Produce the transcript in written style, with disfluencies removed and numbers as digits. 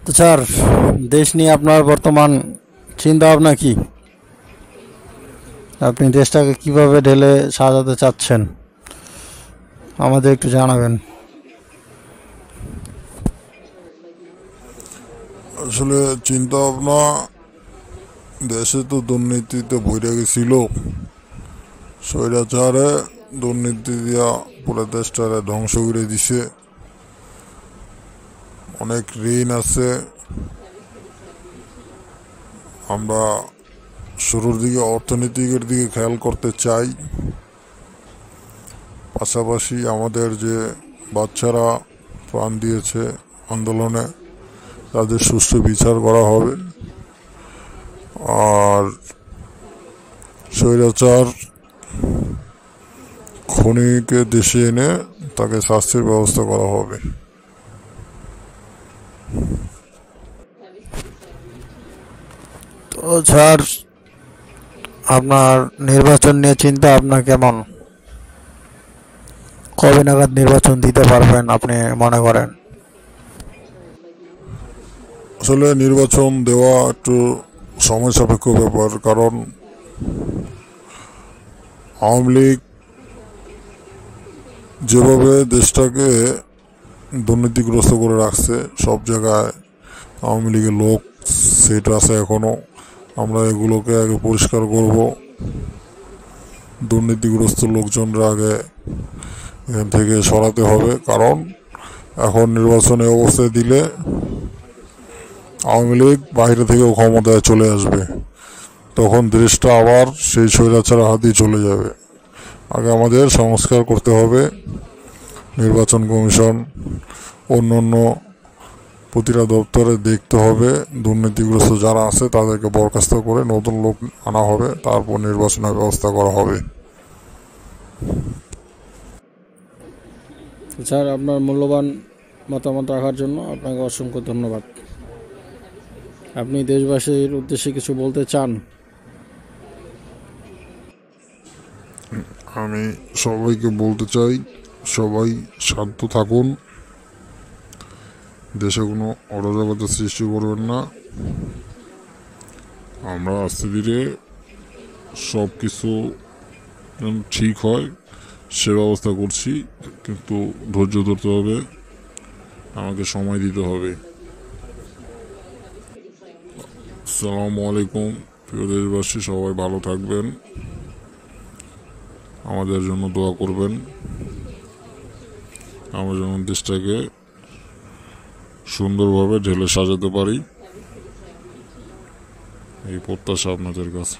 তো স্যার, দেশ নিয়ে আপনার বর্তমান চিন্তা ভাবনা কি? আপনি দেশটাকে কিভাবে ঢেলে সাজাতে চাচ্ছেন, আমাদের একটু জানাবেন। আসলে চিন্তা ভাবনা, দেশে তো দুর্নীতিতে ভরে গেছিল। স্বৈরাচারে দুর্নীতি দিয়া পুরো দেশটারে ধ্বংস করে দিছে। অনেক ঋণ আছে। আমরা শুরুর দিকে অর্থনীতির দিকে খেয়াল করতে চাই। পাশাপাশি আমাদের যে বাচ্চারা প্রাণ দিয়েছে আন্দোলনে, তাদের সুষ্ঠু বিচার করা হবে। আর স্বৈরাচার খনিকে দেশে এনে তাকে শাস্তির ব্যবস্থা করা হবে। তো স্যার, আপনার নির্বাচন নিয়ে চিন্তা ভাবনা কেমন? কবে নাগাদ নির্বাচন দিতে পারবেন আপনি মনে করেন? আসলে নির্বাচন দেওয়া একটু সময় সাপেক্ষ ব্যাপার, কারণ আওয়ামী লীগ যেভাবে দেশটাকে দুর্নীতিগ্রস্ত করে রাখছে, সব জায়গায় আওয়ামী লীগের লোক সেট আছে এখনো। আমরা এগুলোকে আগে পরিষ্কার করব। দুর্নীতিগ্রস্ত লোকজনরা আগে এখান থেকে সরাতে হবে, কারণ এখন নির্বাচনে অবস্থায় দিলে আওয়ামী লীগ বাইরে থেকেও ক্ষমতায় চলে আসবে। তখন দেশটা আবার সেই স্বৈরাচারের হাতেই চলে যাবে। আগে আমাদের সংস্কার করতে হবে। নির্বাচন কমিশন, অন্য অন্য প্রতিটা দপ্তরে দেখতে হবে, দুর্নীতিগ্রস্ত যারা আছে তাদেরকে বরখাস্ত করে নতুন লোক আনা হবে, তারপর নির্বাচনের ব্যবস্থা করা হবে। স্যার, আপনার মূল্যবান মতামত রাখার জন্য আপনাকে অসংখ্য ধন্যবাদ। আপনি দেশবাসীর উদ্দেশ্যে কিছু বলতে চান? আমি সবাইকে বলতে চাই, সবাই শান্ত থাকুন, দেশে কোনো অরাজকতা সৃষ্টি করবেন না। আমরা আস্তে ধীরে সব কিছু ঠিক হয় সে ব্যবস্থা করছি, কিন্তু ধৈর্য ধরতে হবে, আমাকে সময় দিতে হবে। আসসালামু আলাইকুম। প্রিয় দেশবাসী, সবাই ভালো থাকবেন, আমাদের জন্য দোয়া করবেন, আমরা যেন দেশটাকে সুন্দরভাবে ঢেলে সাজাতে পারি, এই প্রত্যাশা আপনাদের কাছে।